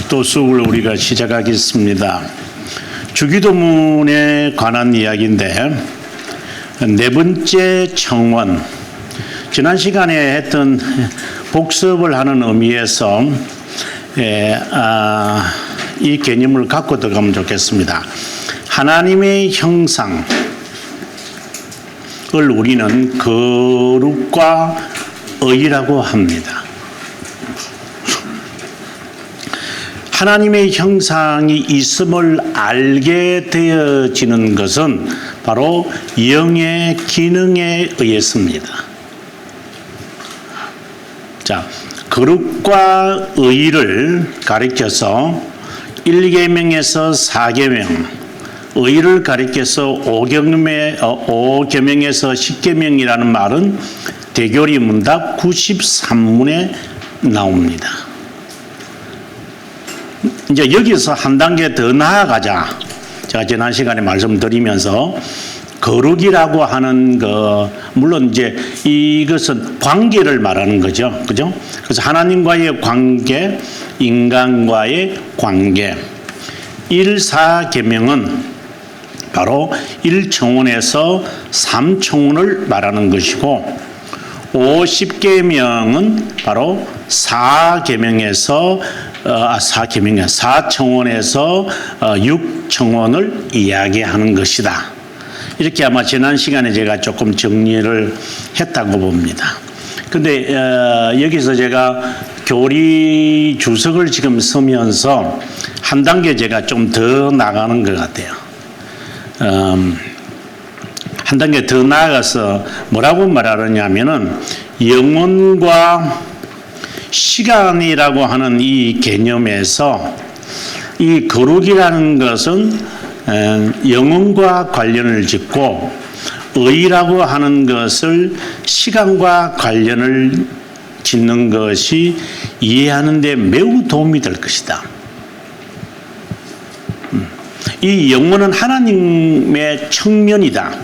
기도 수업을 우리가 시작하겠습니다. 주기도문에 관한 이야기인데 네 번째 청원, 지난 시간에 했던 복습을 하는 의미에서 이 개념을 갖고 들어가면 좋겠습니다. 하나님의 형상을 우리는 거룩과 의라고 합니다. 하나님의 형상이 있음을 알게 되어지는 것은 바로 영의 기능에 의해서입니다. 자, 거룩과 의를 가리켜서 1계명에서 4계명, 의를 가리켜서 5계명에서 10계명이라는 말은 대교리 문답 93문에 나옵니다. 이제 여기서 한 단계 더 나아가자. 제가 지난 시간에 말씀드리면서 거룩이라고 하는 물론 이제 이것은 관계를 말하는 거죠. 그죠? 그래서 하나님과의 관계, 인간과의 관계. 1,4계명은 바로 1청원에서 3청원을 말하는 것이고 50계명은 바로 4청원에서 6청원을 이야기하는 것이다. 이렇게 아마 지난 시간에 제가 조금 정리를 했다고 봅니다. 근데 여기서 제가 교리 주석을 지금 쓰면서 한 단계 제가 좀 더 나가는 것 같아요. 한 단계 더 나아가서 뭐라고 말하느냐면은 영혼과 시간이라고 하는 이 개념에서 이 거룩이라는 것은 영혼과 관련을 짓고 의라고 하는 것을 시간과 관련을 짓는 것이 이해하는 데 매우 도움이 될 것이다. 이 영혼은 하나님의 측면이다.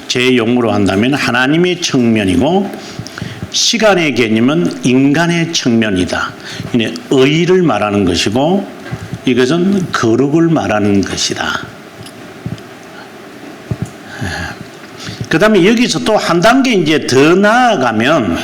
제 용어로 한다면 하나님의 측면이고 시간의 개념은 인간의 측면이다. 의를 말하는 것이고 이것은 거룩을 말하는 것이다. 그 다음에 여기서 또 한 단계 이제 더 나아가면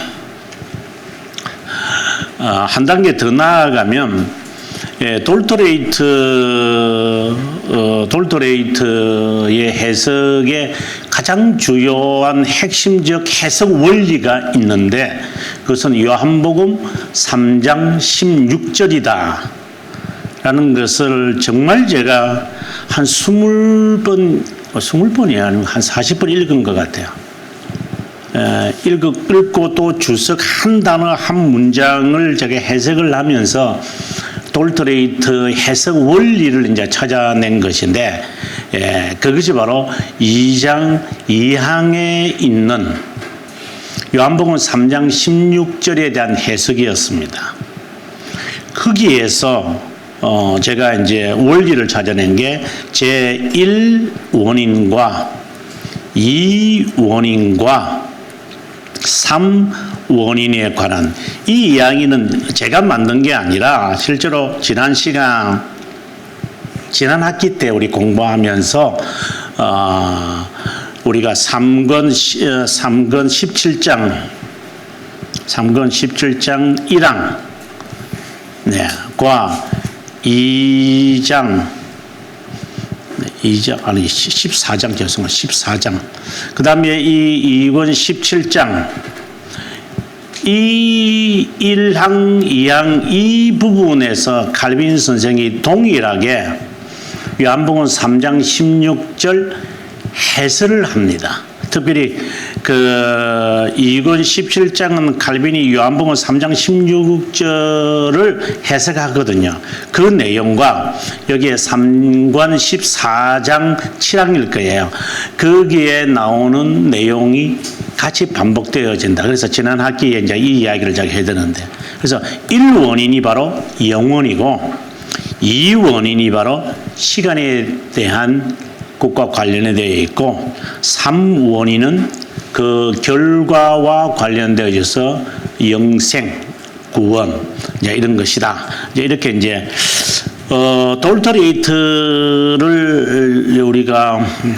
돌토레이트의 해석에 가장 주요한 핵심적 해석 원리가 있는데 그것은 요한복음 3장 16절이다 라는 것을 정말 제가 한 20번이 아니고 한 40번 읽은 것 같아요. 읽고 또 주석 한 단어 한 문장을 제가 해석을 하면서 돌토레이트 해석 원리를 이제 찾아낸 것인데 그것이 바로 2장 2항에 있는 요한복음 3장 16절에 대한 해석이었습니다. 거기에서 제가 이제 원리를 찾아낸 게 제1원인과 2원인과 3원인에 관한 이 이야기는 제가 만든 게 아니라 실제로 지난 학기 때 우리 공부하면서 우리가 3권 17장 1항 과 14장 죄송합니다. 14장. 그 다음에 이 2권 17장 이 1항, 2항 이 부분에서 칼빈 선생이 동일하게 요한복음 3장 16절 해설을 합니다. 특별히 그 2권 17장은 칼빈이 요한복음 3장 16절을 해석하거든요. 그 내용과 여기에 3권 14장 7항일 거예요. 거기에 나오는 내용이 같이 반복되어진다. 그래서 지난 학기에 이제 이 이야기를 제가 해드렸는데, 그래서 1원인이 바로 영원이고 2원인이 바로 시간에 대한 것과 관련되어 있고 3원인은 그 결과와 관련되어 있어서 영생, 구원, 이제 이런 것이다. 이제 이렇게 이제 돌터레이트를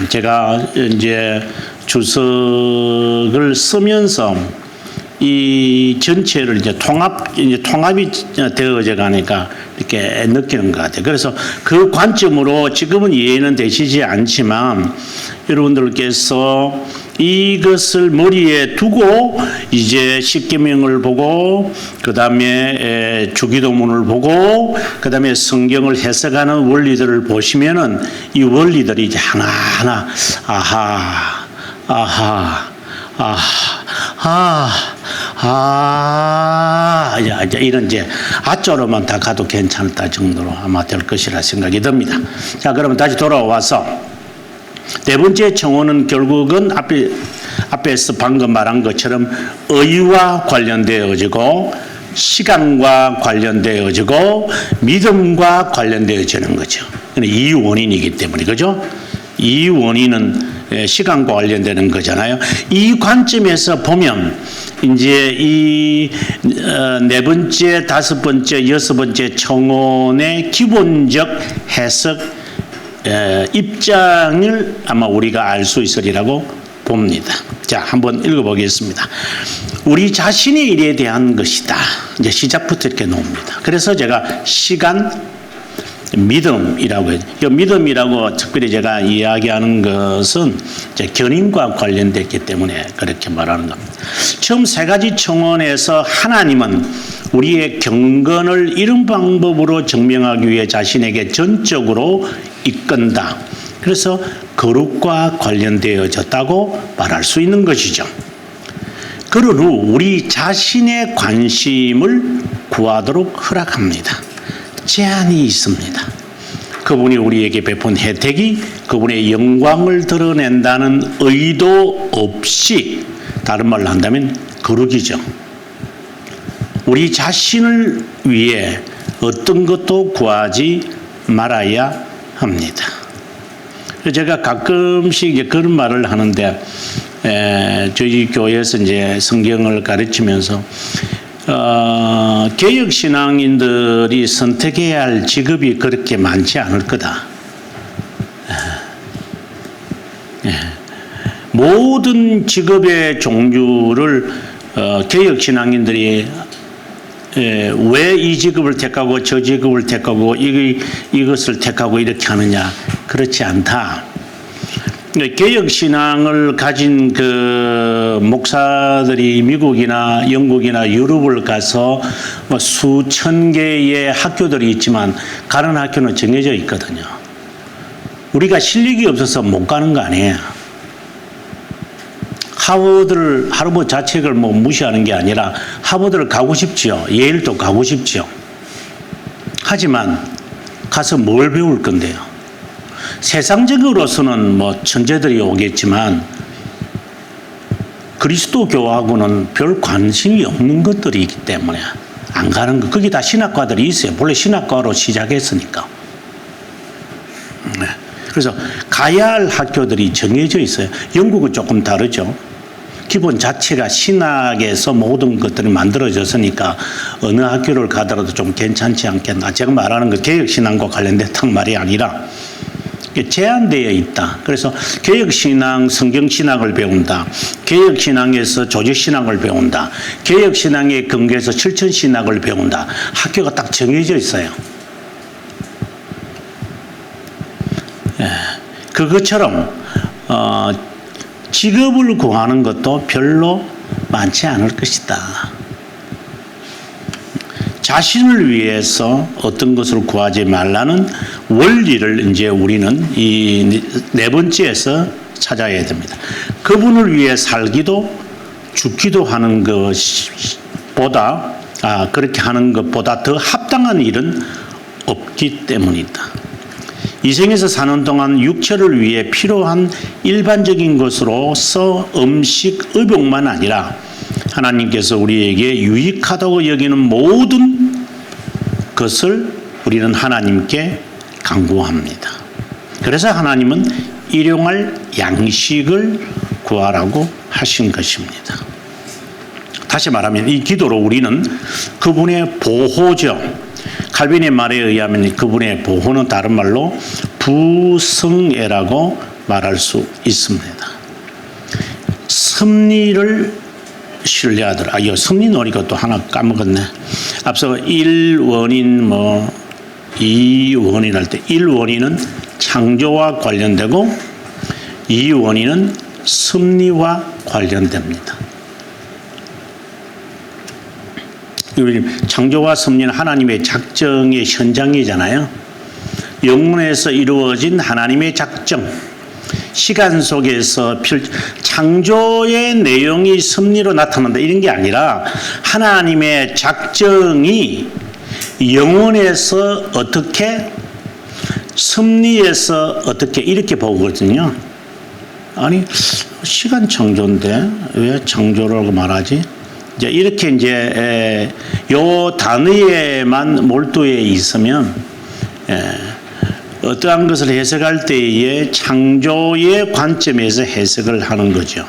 제가 이제 주석을 쓰면서 이 전체를 이제 통합이 되어져 가니까 이렇게 느끼는 것 같아요. 그래서 그 관점으로 지금은 이해는 되시지 않지만 여러분들께서 이것을 머리에 두고 이제 십계명을 보고 그다음에 주기도문을 보고 그다음에 성경을 해석하는 원리들을 보시면은 이 원리들이 이제 하나하나 이제 이런 이제 아조로만 다 가도 괜찮다 정도로 아마 될 것이라 생각이 듭니다. 자, 그러면 다시 돌아와서 네 번째 청혼은 결국은 앞에서 방금 말한 것처럼 의와 관련되어지고 시간과 관련되어지고 믿음과 관련되어지는 거죠. 이 원인이기 때문에 그죠? 이 원인은 시간과 관련되는 거잖아요. 이 관점에서 보면 이제 이 네 번째, 다섯 번째, 여섯 번째 청혼의 기본적 해석 입장을 아마 우리가 알 수 있으리라고 봅니다. 자, 한번 읽어보겠습니다. 우리 자신의 일에 대한 것이다. 이제 시작부터 이렇게 나옵니다. 그래서 제가 시간, 믿음이라고 해요. 이 믿음이라고 특별히 제가 이야기하는 것은 이제 견인과 관련됐기 때문에 그렇게 말하는 겁니다. 처음 세 가지 청원에서 하나님은 우리의 경건을 이런 방법으로 증명하기 위해 자신에게 전적으로 이끈다. 그래서 거룩과 관련되어졌다고 말할 수 있는 것이죠. 그런 후 우리 자신의 관심을 구하도록 허락합니다. 제한이 있습니다. 그분이 우리에게 베푼 혜택이 그분의 영광을 드러낸다는 의도 없이, 다른 말로 한다면 거룩이죠. 우리 자신을 위해 어떤 것도 구하지 말아야 합니다. 제가 가끔씩 이제 그런 말을 하는데, 저희 교회에서 이제 성경을 가르치면서 개혁 신앙인들이 선택해야 할 직업이 그렇게 많지 않을 거다. 모든 직업의 종류를 개혁 신앙인들이 왜 이 직업을 택하고 저 직업을 택하고 이것을 택하고 이렇게 하느냐, 그렇지 않다. 개혁 신앙을 가진 그 목사들이 미국이나 영국이나 유럽을 가서 수천 개의 학교들이 있지만 가는 학교는 정해져 있거든요. 우리가 실력이 없어서 못 가는 거 아니에요. 하버드 자책을 무시하는 게 아니라 하버드를 가고 싶죠. 예일도 가고 싶죠. 하지만 가서 뭘 배울 건데요? 세상적으로서는 천재들이 오겠지만 그리스도교하고는 별 관심이 없는 것들이기 때문에 안 가는 거. 거기 다 신학과들이 있어요. 본래 신학과로 시작했으니까. 그래서 가야 할 학교들이 정해져 있어요. 영국은 조금 다르죠. 기본 자체가 신학에서 모든 것들이 만들어졌으니까 어느 학교를 가더라도 좀 괜찮지 않겠나. 제가 말하는 거 개혁신앙과 관련된 말이 아니라 제한되어 있다. 그래서 개혁신앙, 성경신학을 배운다. 개혁신앙에서 조직신학을 배운다. 개혁신앙의 근거에서 실천신학을 배운다. 학교가 딱 정해져 있어요. 그것처럼 직업을 구하는 것도 별로 많지 않을 것이다. 자신을 위해서 어떤 것을 구하지 말라는 원리를 이제 우리는 이 네 번째에서 찾아야 됩니다. 그분을 위해 살기도 죽기도 하는 것보다 그렇게 하는 것보다 더 합당한 일은 없기 때문이다. 이 생에서 사는 동안 육체를 위해 필요한 일반적인 것으로서 음식, 의복만 아니라 하나님께서 우리에게 유익하다고 여기는 모든 것을 우리는 하나님께 간구합니다. 그래서 하나님은 일용할 양식을 구하라고 하신 것입니다. 다시 말하면 이 기도로 우리는 그분의 보호죠. 칼빈의 말에 의하면 그분의 보호는 다른 말로 부성애라고 말할 수 있습니다. 섭리를 신뢰하더라. 이 섭리 놀이가 또 하나 까먹었네. 앞서 1원인 2원인 할 때 1원인은 창조와 관련되고 2원인은 섭리와 관련됩니다. 창조와 섭리는 하나님의 작정의 현장이잖아요. 영원에서 이루어진 하나님의 작정, 시간 속에서 창조의 내용이 섭리로 나타난다 이런 게 아니라 하나님의 작정이 영원에서 어떻게 섭리에서 어떻게 이렇게 보거든요. 아니 시간 창조인데 왜 창조라고 말하지? 이제 이렇게 이제 요 단어에만 몰두해 있으면 어떠한 것을 해석할 때에 창조의 관점에서 해석을 하는 거죠.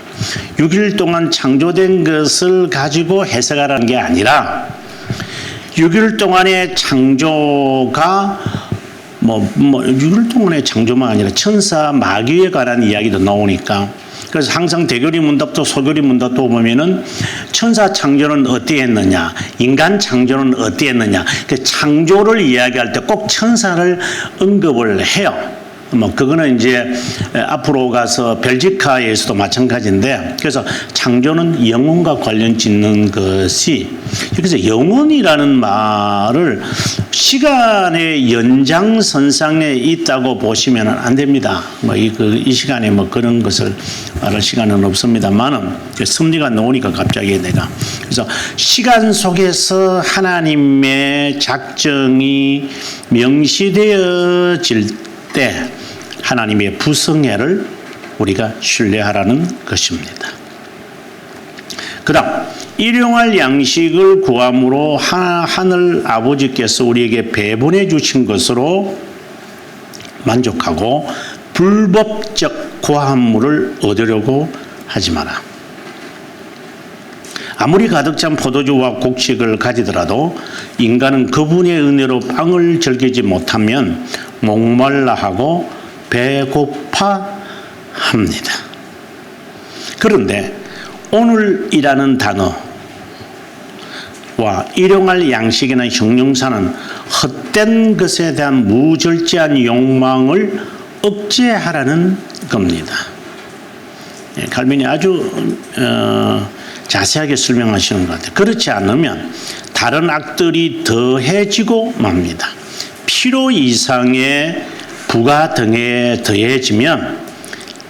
6일 동안 창조된 것을 가지고 해석하라는 게 아니라 6일 동안의 창조가 6일 동안의 창조만 아니라 천사 마귀에 관한 이야기도 나오니까 그래서 항상 대교리 문답도 소교리 문답도 보면은 천사 창조는 어떻게 했느냐, 인간 창조는 어떻게 했느냐, 그 창조를 이야기할 때 꼭 천사를 언급을 해요. 그거는 이제 앞으로 가서 벨지카에서도 마찬가지인데, 그래서 창조는 영혼과 관련 짓는 것이, 그래서 영혼이라는 말을 시간의 연장선상에 있다고 보시면 안 됩니다. 이 시간에 그런 것을 말할 시간은 없습니다만은 섭리가 나오니까 갑자기 내가. 그래서 시간 속에서 하나님의 작정이 명시되어질 때 하나님의 부성애를 우리가 신뢰하라는 것입니다. 그 다음 일용할 양식을 구함으로 하늘 아버지께서 우리에게 배분해 주신 것으로 만족하고 불법적 구함물을 얻으려고 하지 마라. 아무리 가득 찬 포도주와 곡식을 가지더라도 인간은 그분의 은혜로 빵을 즐기지 못하면 목말라 하고 배고파 합니다. 그런데 오늘이라는 단어와 일용할 양식이나 형용사는 헛된 것에 대한 무절제한 욕망을 억제하라는 겁니다. 칼빈이 아주 자세하게 설명하시는 것 같아요. 그렇지 않으면 다른 악들이 더해지고 맙니다. 필요 이상의 부가 등에 더해지면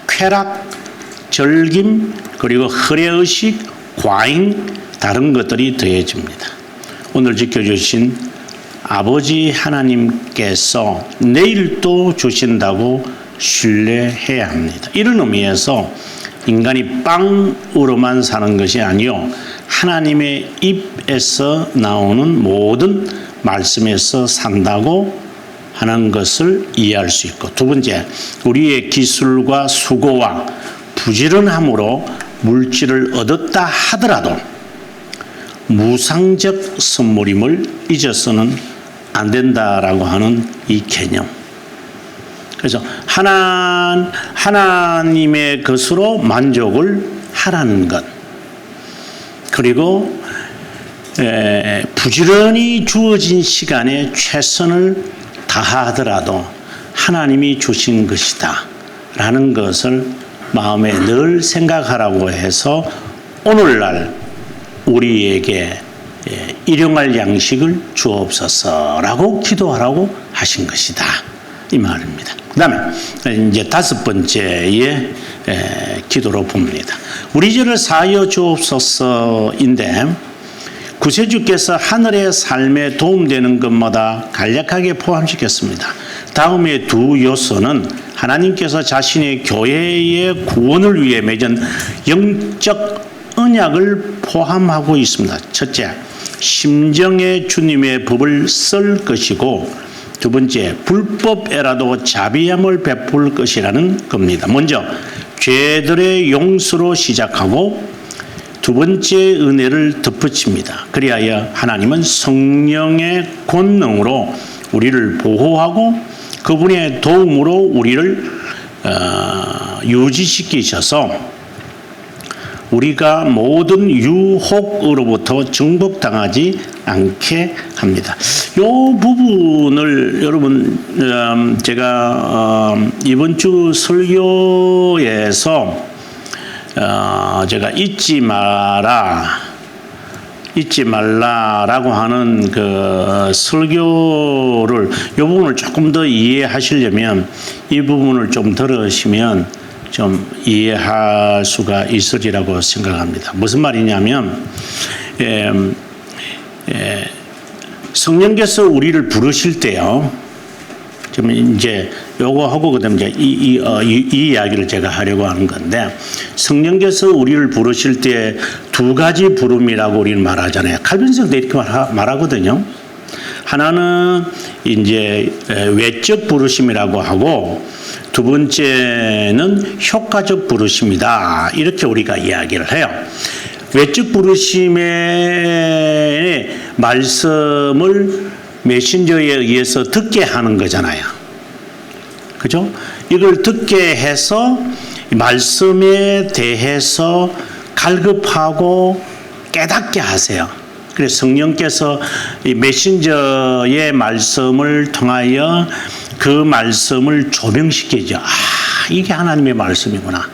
쾌락, 절김, 그리고 허례의식, 과잉, 다른 것들이 더해집니다. 오늘 지켜주신 아버지 하나님께서 내일도 주신다고 신뢰해야 합니다. 이런 의미에서 인간이 빵으로만 사는 것이 아니요 하나님의 입에서 나오는 모든 말씀에서 산다고 하는 것을 이해할 수 있고, 두 번째, 우리의 기술과 수고와 부지런함으로 물질을 얻었다 하더라도 무상적 선물임을 잊어서는 안 된다라고 하는 이 개념. 그래서 하나님의 것으로 만족을 하라는 것. 그리고 부지런히 주어진 시간에 최선을 다하더라도 하나님이 주신 것이다 라는 것을 마음에 늘 생각하라고 해서 오늘날 우리에게 일용할 양식을 주옵소서라고 기도하라고 하신 것이다 이 말입니다. 그 다음에 이제 다섯 번째의 기도로 봅니다. 우리 죄를 사하여 주옵소서인데 구세주께서 하늘의 삶에 도움되는 것마다 간략하게 포함시켰습니다. 다음의 두 요소는 하나님께서 자신의 교회의 구원을 위해 맺은 영적 언약을 포함하고 있습니다. 첫째, 심정의 주님의 법을 쓸 것이고, 두 번째, 불법에라도 자비함을 베풀 것이라는 겁니다. 먼저 죄들의 용서로 시작하고 두 번째 은혜를 덧붙입니다. 그리하여 하나님은 성령의 권능으로 우리를 보호하고 그분의 도움으로 우리를 유지시키셔서 우리가 모든 유혹으로부터 정복당하지 않게 합니다. 이 부분을 여러분 제가 이번 주 설교에서 제가 잊지 말라라고 하는 그 설교를 이 부분을 조금 더 이해하시려면 이 부분을 좀 들으시면 좀 이해할 수가 있으리라고 생각합니다. 무슨 말이냐면 성령께서 우리를 부르실 때요. 좀 이제 요거 하고 그다음에 이제 이 이야기를 제가 하려고 하는 건데 성령께서 우리를 부르실 때 두 가지 부름이라고 우리는 말하잖아요. 칼빈성도 이렇게 말하거든요. 하나는 이제 외적 부르심이라고 하고 두 번째는 효과적 부르심이다. 이렇게 우리가 이야기를 해요. 외적 부르심의 말씀을 메신저에 의해서 듣게 하는 거잖아요. 그죠? 이걸 듣게 해서 말씀에 대해서 갈급하고 깨닫게 하세요. 그래서 성령께서 이 메신저의 말씀을 통하여 그 말씀을 조명시키죠. 이게 하나님의 말씀이구나.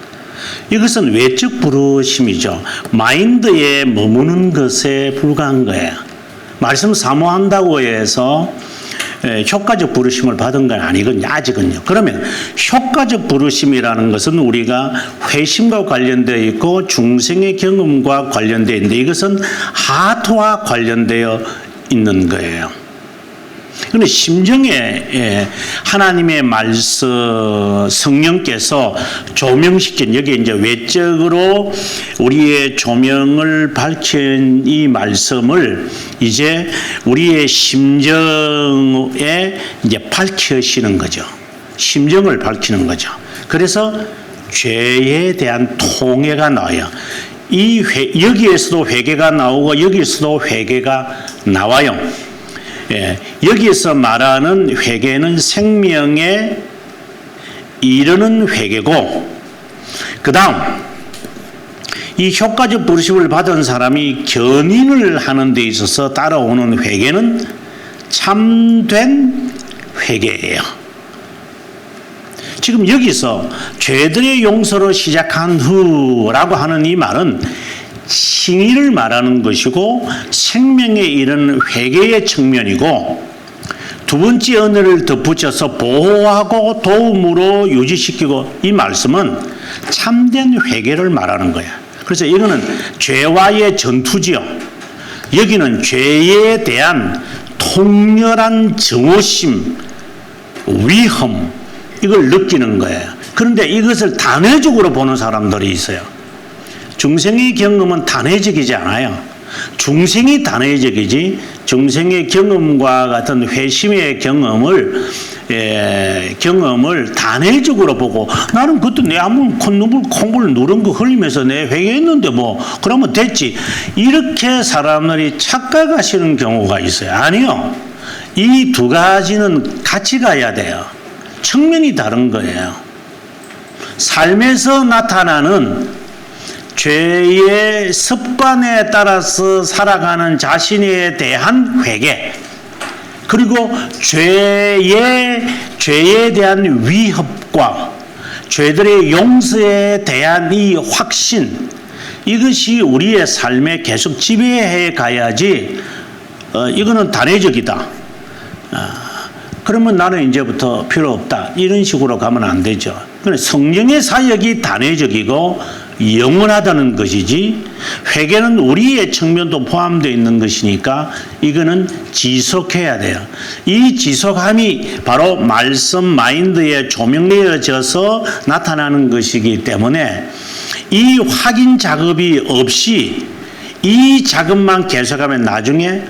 이것은 외적 부르심이죠. 마인드에 머무는 것에 불과한 거예요. 말씀 사모한다고 해서 효과적 부르심을 받은 건 아니거든요. 아직은요. 그러면 효과적 부르심이라는 것은 우리가 회심과 관련되어 있고 중생의 경험과 관련되어 있는데 이것은 하트와 관련되어 있는 거예요. 그런데 심정에 하나님의 말씀 성령께서 조명시킨 여기 이제 외적으로 우리의 조명을 밝힌 이 말씀을 이제 우리의 심정에 이제 밝히시는 거죠. 심정을 밝히는 거죠. 그래서 죄에 대한 통회가 나와요. 여기에서도 회개가 나오고 여기에서도 회개가 나와요. 여기에서 말하는 회개는 생명에 이르는 회개고 그 다음 이 효과적 부르심을 받은 사람이 견인을 하는 데 있어서 따라오는 회개는 참된 회개예요. 지금 여기서 죄들의 용서로 시작한 후라고 하는 이 말은 칭의를 말하는 것이고 생명에 이르는 회개의 측면이고 두 번째 언어를 덧붙여서 보호하고 도움으로 유지시키고 이 말씀은 참된 회개를 말하는 거야. 그래서 이거는 죄와의 전투지요. 여기는 죄에 대한 통렬한 증오심, 위험 이걸 느끼는 거예요. 그런데 이것을 단회적으로 보는 사람들이 있어요. 중생의 경험은 단회적이지 않아요. 중생이 단회적이지 중생의 경험과 같은 회심의 경험을 단회적으로 보고 나는 그때 내 한번 콧눈물 콩을 누른 거 흘리면서 내 회개했는데 뭐 그러면 됐지 이렇게 사람들이 착각하시는 경우가 있어요. 아니요. 이 두 가지는 같이 가야 돼요. 측면이 다른 거예요. 삶에서 나타나는 죄의 습관에 따라서 살아가는 자신에 대한 회개 그리고 죄에 대한 위협과 죄들의 용서에 대한 이 확신 이것이 우리의 삶에 계속 지배해 가야지 이거는 단회적이다. 그러면 나는 이제부터 필요 없다. 이런 식으로 가면 안 되죠. 성령의 사역이 단회적이고 영원하다는 것이지 회개는 우리의 측면도 포함되어 있는 것이니까 이거는 지속해야 돼요. 이 지속함이 바로 말씀 마인드에 조명되어져서 나타나는 것이기 때문에 이 확인 작업이 없이 이 작업만 계속하면 나중에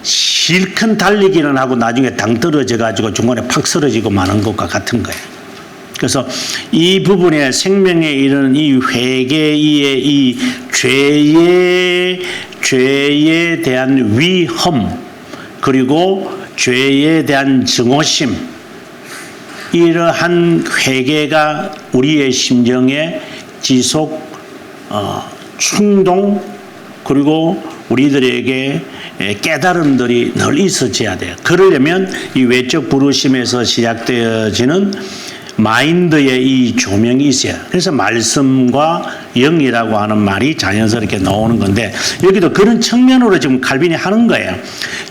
실컷 달리기는 하고 나중에 당 떨어져 가지고 중간에 팍 쓰러지고 마는 것과 같은 거예요. 그래서 이 부분에 생명에 이르는 이 회개의 이 죄에 대한 위험, 그리고 죄에 대한 증오심, 이러한 회개가 우리의 심정에 지속 충동, 그리고 우리들에게 깨달음들이 늘 있어져야 돼요. 그러려면 이 외적 부르심에서 시작되어지는 마인드의 이 조명이 있어요. 그래서 말씀과 영이라고 하는 말이 자연스럽게 나오는 건데, 여기도 그런 측면으로 지금 칼빈이 하는 거예요.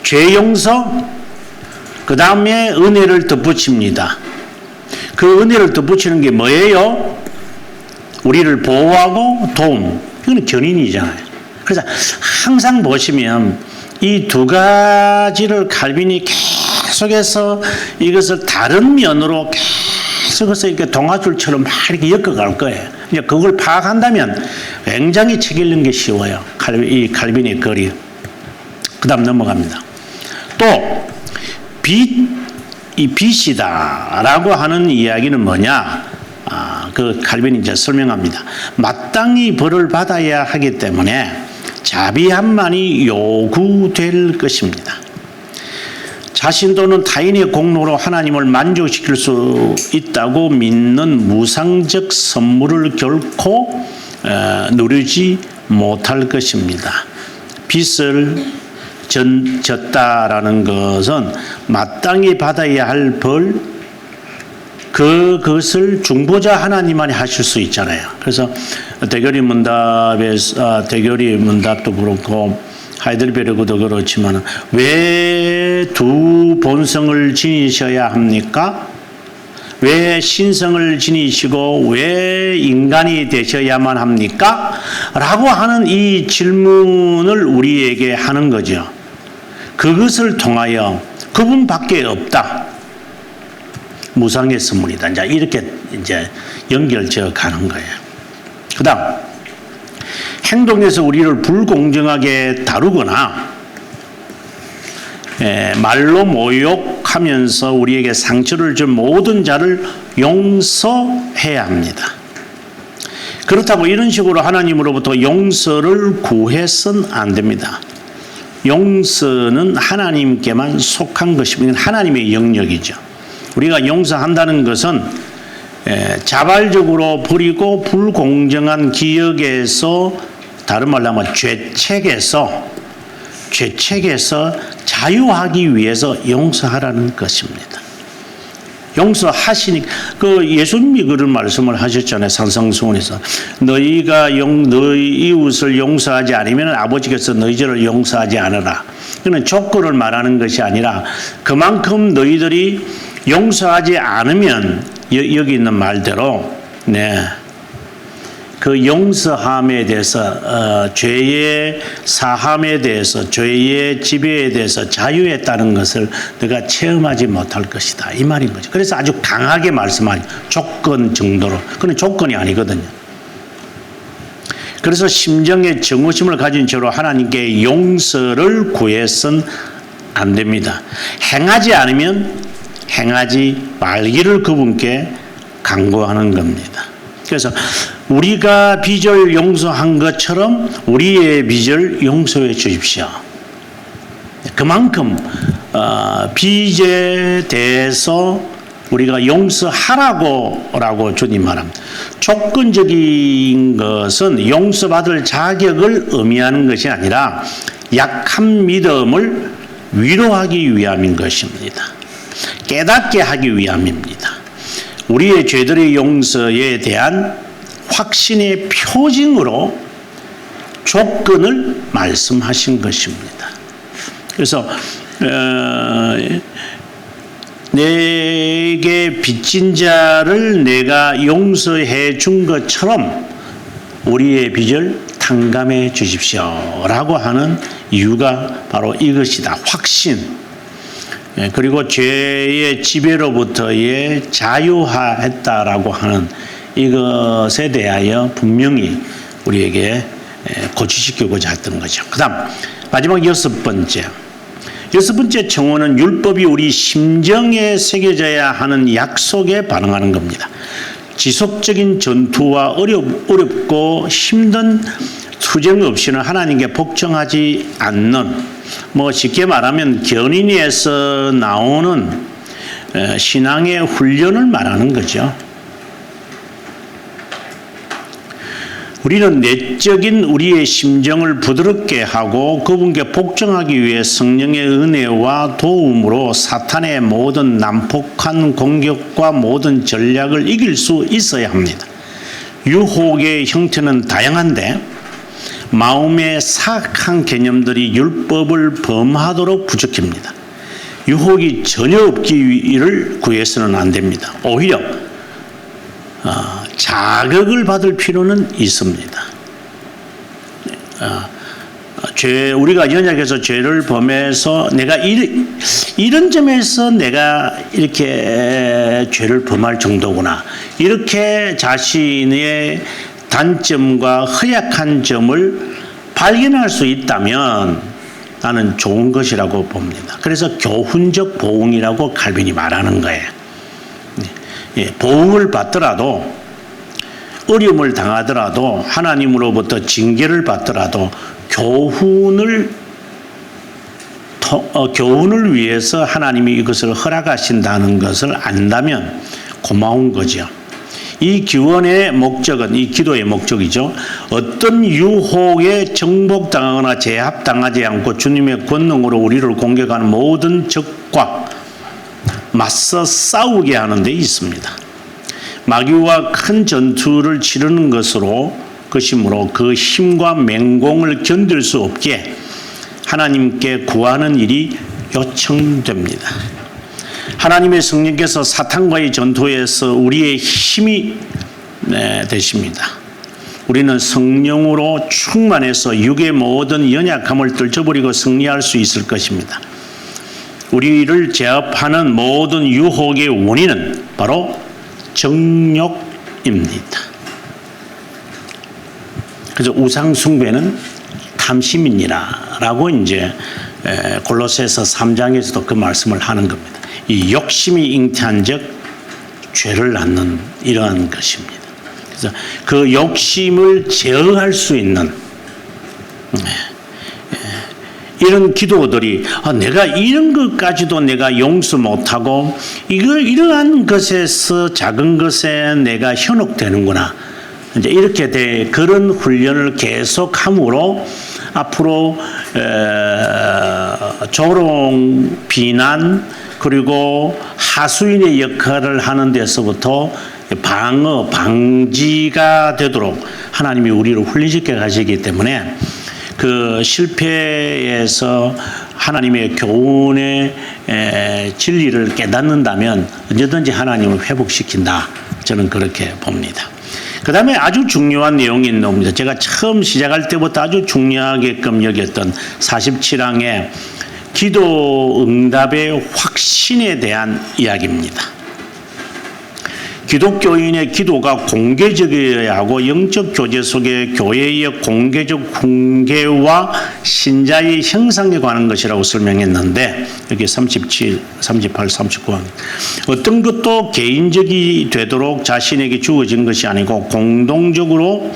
죄 용서, 그 다음에 은혜를 덧붙입니다. 그 은혜를 덧붙이는 게 뭐예요? 우리를 보호하고 도움. 이건 견인이잖아요. 그래서 항상 보시면 이 두 가지를 칼빈이 계속해서 이것을 다른 면으로 계속해서 이렇게 동화줄처럼 막 이렇게 엮어갈 거예요. 이제 그걸 파악한다면 굉장히 책 읽는 게 쉬워요. 이 칼빈의 글이. 그 다음 넘어갑니다. 또 이 빚이다라고 하는 이야기는 뭐냐? 그 칼빈이 이제 설명합니다. 마땅히 벌을 받아야 하기 때문에 자비함만이 요구될 것입니다. 자신 또는 타인의 공로로 하나님을 만족시킬 수 있다고 믿는 무상적 선물을 결코 누리지 못할 것입니다. 빚을 졌다라는 것은 마땅히 받아야 할 벌, 그것을 중보자 하나님만이 하실 수 있잖아요. 그래서 대결의 문답도 그렇고 하이델베르그도 그렇지만 왜 두 본성을 지니셔야 합니까? 왜 신성을 지니시고 왜 인간이 되셔야만 합니까? 라고 하는 이 질문을 우리에게 하는 거죠. 그것을 통하여 그분밖에 없다. 무상의 선물이다. 이제 이렇게 이제 연결되어 가는 거예요. 그 다음, 행동에서 우리를 불공정하게 다루거나 말로 모욕하면서 우리에게 상처를 준 모든 자를 용서해야 합니다. 그렇다고 이런 식으로 하나님으로부터 용서를 구해서는 안 됩니다. 용서는 하나님께만 속한 것입니다. 하나님의 영역이죠. 우리가 용서한다는 것은 자발적으로 버리고 불공정한 기억에서, 다른 말로 하면 죄책에서 자유하기 위해서 용서하라는 것입니다. 용서하시니, 그 예수님이 그런 말씀을 하셨잖아요. 산상수훈에서 너희가 너희 이웃을 용서하지 않으면 아버지께서 너희 죄를 용서하지 않으라. 이는 조건을 말하는 것이 아니라 그만큼 너희들이 용서하지 않으면 여기 있는 말대로 그 용서함에 대해서 죄의 사함에 대해서 죄의 지배에 대해서 자유했다는 것을 내가 체험하지 못할 것이다. 이 말인 거죠. 그래서 아주 강하게 말씀하죠. 조건 정도로. 그건 조건이 아니거든요. 그래서 심정의 정오심을 가진 채로 하나님께 용서를 구해서는 안 됩니다. 행하지 않으면 행하지 말기를 그분께 간구하는 겁니다. 그래서 우리가 빚을 용서한 것처럼 우리의 빚을 용서해 주십시오. 그만큼 빚에 대해서 우리가 용서하라고 주님 말합니다. 조건적인 것은 용서받을 자격을 의미하는 것이 아니라 약한 믿음을 위로하기 위함인 것입니다. 깨닫게 하기 위함입니다. 우리의 죄들의 용서에 대한 확신의 표징으로 조건을 말씀하신 것입니다. 그래서 내게 빚진 자를 내가 용서해 준 것처럼 우리의 빚을 탕감해 주십시오 라고 하는 이유가 바로 이것이다. 확신. 그리고 죄의 지배로부터의 자유화했다라고 하는 이것에 대하여 분명히 우리에게 고취시키고자 했던 거죠. 그 다음 마지막 6번째, 여섯 번째 청혼은 율법이 우리 심정에 새겨져야 하는 약속에 반응하는 겁니다. 지속적인 전투와 어렵고 힘든 투쟁 없이는 하나님께 복종하지 않는, 쉽게 말하면 견인에서 나오는 신앙의 훈련을 말하는 거죠. 우리는 내적인 우리의 심정을 부드럽게 하고 그분께 복종하기 위해 성령의 은혜와 도움으로 사탄의 모든 난폭한 공격과 모든 전략을 이길 수 있어야 합니다. 유혹의 형태는 다양한데 마음의 사악한 개념들이 율법을 범하도록 부추깁니다. 유혹이 전혀 없기를 구해서는 안 됩니다. 오히려 자극을 받을 필요는 있습니다. 우리가 연약해서 죄를 범해서 내가 이런 점에서 내가 이렇게 죄를 범할 정도구나, 이렇게 자신의 단점과 허약한 점을 발견할 수 있다면 나는 좋은 것이라고 봅니다. 그래서 교훈적 보응이라고 칼빈이 말하는 거예요. 보응을 받더라도, 어려움을 당하더라도, 하나님으로부터 징계를 받더라도 교훈을 위해서 하나님이 이것을 허락하신다는 것을 안다면 고마운 거죠. 이 기원의 목적은, 이 기도의 목적이죠. 어떤 유혹에 정복당하거나 제압당하지 않고 주님의 권능으로 우리를 공격하는 모든 적과 맞서 싸우게 하는 데 있습니다. 마귀와 큰 전투를 치르는 것이므로 그 힘과 맹공을 견딜 수 없게 하나님께 구하는 일이 요청됩니다. 하나님의 성령께서 사탄과의 전투에서 우리의 힘이 되십니다. 우리는 성령으로 충만해서 육의 모든 연약함을 떨쳐버리고 승리할 수 있을 것입니다. 우리를 제압하는 모든 유혹의 원인은 바로 정욕입니다. 그래서 우상 숭배는 탐심이니라라고 이제 골로새서 3장에서도 그 말씀을 하는 겁니다. 이 욕심이 잉태한즉 죄를 낳는 이러한 것입니다. 그래서 그 욕심을 제어할 수 있는 이런 기도들이, 내가 이런 것까지도 내가 용서 못하고 이러한 것에서 작은 것에 내가 현혹되는구나, 이제 이렇게 그런 훈련을 계속함으로 앞으로 조롱, 비난, 그리고 하수인의 역할을 하는 데서부터 방지가 되도록 하나님이 우리를 훈련시켜 가시기 때문에 그 실패에서 하나님의 교훈의 진리를 깨닫는다면 언제든지 하나님을 회복시킨다, 저는 그렇게 봅니다. 그 다음에 아주 중요한 내용이 있는 겁니다. 제가 처음 시작할 때부터 아주 중요하게끔 여겼던 47항의 기도 응답의 확신에 대한 이야기입니다. 기독교인의 기도가 공개적이어야 하고 영적 교제 속에 교회의 공개적 훈계와 신자의 형상에 관한 것이라고 설명했는데, 여기 37, 38, 39항 어떤 것도 개인적이 되도록 자신에게 주어진 것이 아니고 공동적으로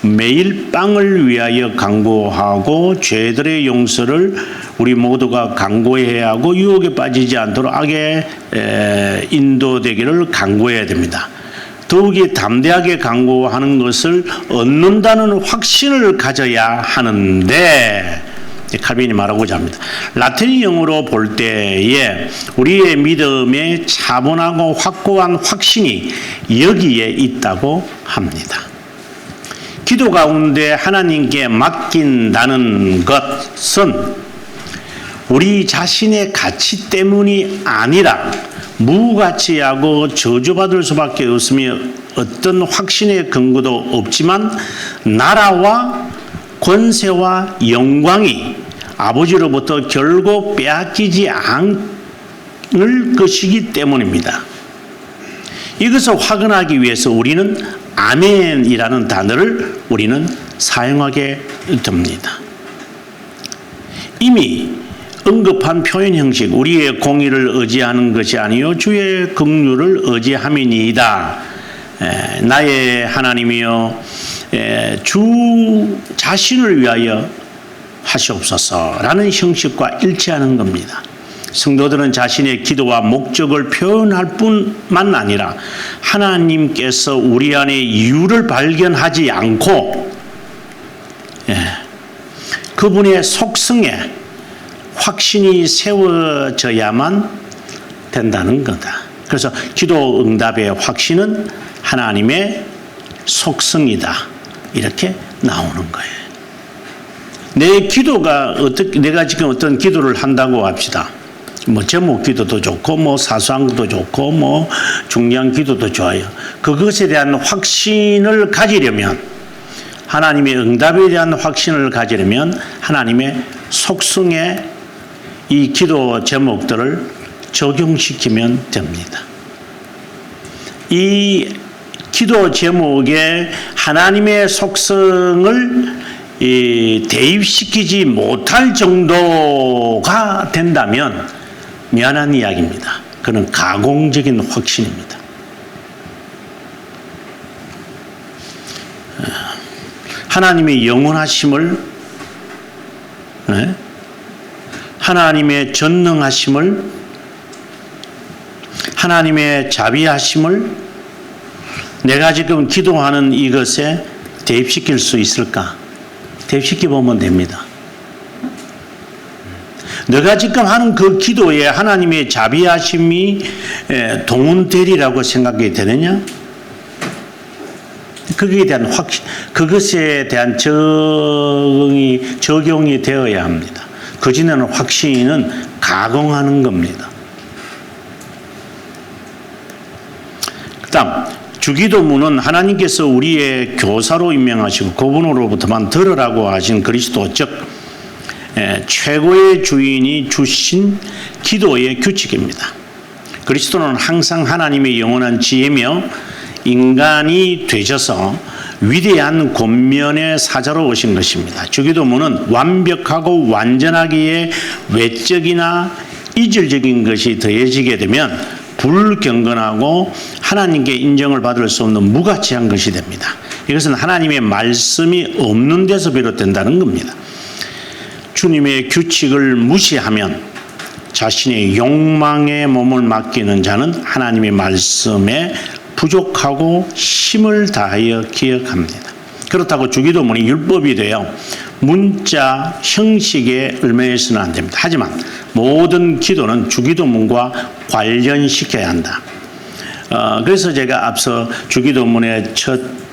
매일 빵을 위하여 간구하고 죄들의 용서를 우리 모두가 간구해야 하고 유혹에 빠지지 않도록 악에 인도되기를 간구해야 됩니다. 더욱이 담대하게 간구하는 것을 얻는다는 확신을 가져야 하는데, 칼빈이 말하고자 합니다. 라틴 영어로 볼 때에 우리의 믿음의 차분하고 확고한 확신이 여기에 있다고 합니다. 기도 가운데 하나님께 맡긴다는 것은 우리 자신의 가치 때문이 아니라 무가치하고 저주받을 수밖에 없으며 어떤 확신의 근거도 없지만 나라와 권세와 영광이 아버지로부터 결국 빼앗기지 않을 것이기 때문입니다. 이것을 확인하기 위해서 우리는 아멘이라는 단어를 우리는 사용하게 됩니다. 이미 언급한 표현 형식 우리의 공의를 의지하는 것이 아니요 주의 긍휼을 의지함이니이다. 나의 하나님이여 주 자신을 위하여 하시옵소서라는 형식과 일치하는 겁니다. 성도들은 자신의 기도와 목적을 표현할 뿐만 아니라 하나님께서 우리 안에 이유를 발견하지 않고 그분의 속성에 확신이 세워져야만 된다는 거다. 그래서 기도 응답의 확신은 하나님의 속성이다. 이렇게 나오는 거예요. 내 기도가 내가 지금 어떤 기도를 한다고 합시다. 뭐 제목 기도도 좋고 뭐 사소한 것도 좋고 뭐 중요한 기도도 좋아요. 그것에 대한 확신을 가지려면 하나님의 응답에 대한 확신을 가지려면 하나님의 속성에 이 기도 제목들을 적용시키면 됩니다. 이 기도 제목에 하나님의 속성을 대입시키지 못할 정도가 된다면 미안한 이야기입니다. 그는 가공적인 확신입니다. 하나님의 영원하심을, 하나님의 전능하심을, 하나님의 자비하심을 내가 지금 기도하는 이것에 대입시킬 수 있을까? 대입시켜 보면 됩니다. 내가 지금 하는 그 기도에 하나님의 자비하심이 동원되리라고 생각이 되느냐? 거기에 대한 그것에 대한 적용이 되어야 합니다. 그전에는 확신은 가공하는 겁니다. 그 다음 주기도문은 하나님께서 우리의 교사로 임명하시고 그분으로부터만 들으라고 하신 그리스도 즉 최고의 주인이 주신 기도의 규칙입니다. 그리스도는 항상 하나님의 영원한 지혜며 인간이 되셔서 위대한 권면의 사자로 오신 것입니다. 주기도문은 완벽하고 완전하기에 외적이나 이질적인 것이 더해지게 되면 불경건하고 하나님께 인정을 받을 수 없는 무가치한 것이 됩니다. 이것은 하나님의 말씀이 없는 데서 비롯된다는 겁니다. 주님의 규칙을 무시하면 자신의 욕망에 몸을 맡기는 자는 하나님의 말씀에 부족하고 힘을 다하여 기억합니다. 그렇다고 주기도문이 율법이 되어 문자 형식에 얽매여서는 안 됩니다. 하지만 모든 기도는 주기도문과 관련시켜야 한다. 그래서 제가 앞서 주기도문의 첫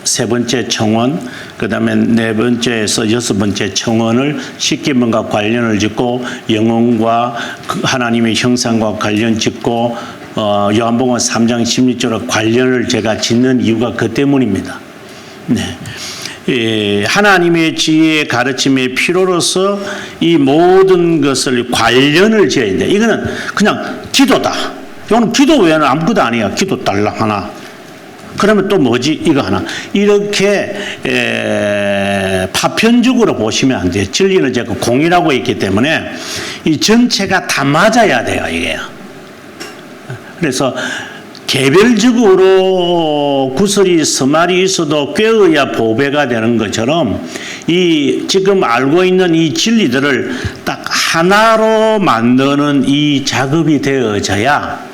세 번째 청원, 그 다음에 네 번째에서 여섯 번째 청원을 십계명과 관련을 짓고 영혼과 하나님의 형상과 관련 짓고 요한복음 3장 16절과 관련을 제가 짓는 이유가 그 때문입니다. 네. 하나님의 지혜의 가르침의 필요로서 이 모든 것을 관련을 지어야 된다. 이거는 그냥 기도다. 이거는 기도 외에는 아무것도 아니야. 기도 달랑 하나. 그러면 또 뭐지? 이거 하나. 이렇게 파편적으로 보시면 안 돼요. 진리는 제가 공이라고 했기 때문에 이 전체가 다 맞아야 돼요. 이게요. 그래서 개별적으로 구슬이 서말이 있어도 꿰어야 보배가 되는 것처럼 이 지금 알고 있는 이 진리들을 딱 하나로 만드는 이 작업이 되어져야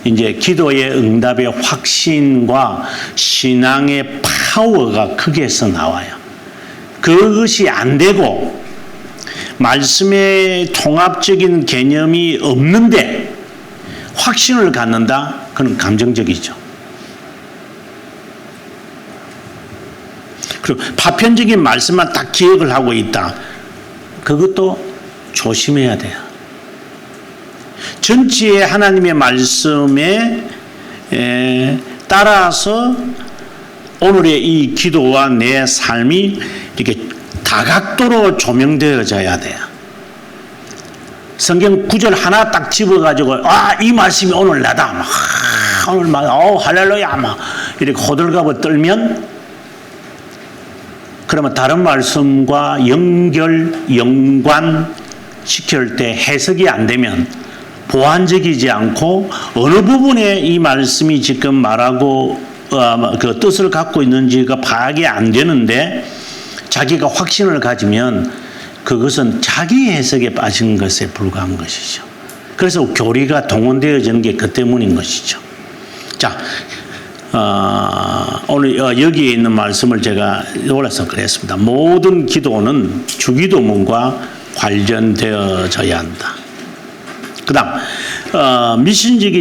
이제 기도의 응답의 확신과 신앙의 파워가 거기에서 나와요. 그것이 안 되고 말씀의 통합적인 개념이 없는데 확신을 갖는다? 그건 감정적이죠. 그리고 파편적인 말씀만 딱 기억을 하고 있다. 그것도 조심해야 돼요. 전체의 하나님의 말씀에 따라서 오늘의 이 기도와 내 삶이 이렇게 다각도로 조명되어져야 돼요. 성경 구절 하나 딱 집어가지고 이 말씀이 오늘 나다. 오늘 막 할렐루야 막 이렇게 호들갑을 떨면 그러면 다른 말씀과 연관 시킬 때 해석이 안 되면 보완적이지 않고 어느 부분에 이 말씀이 지금 말하고 그 뜻을 갖고 있는지가 파악이 안 되는데 자기가 확신을 가지면 그것은 자기 해석에 빠진 것에 불과한 것이죠. 그래서 교리가 동원되어지는 게 그 때문인 것이죠. 자, 오늘 여기에 있는 말씀을 제가 올라서 그랬습니다. 모든 기도는 주기도문과 관련되어져야 한다. 그 다음 미신적이지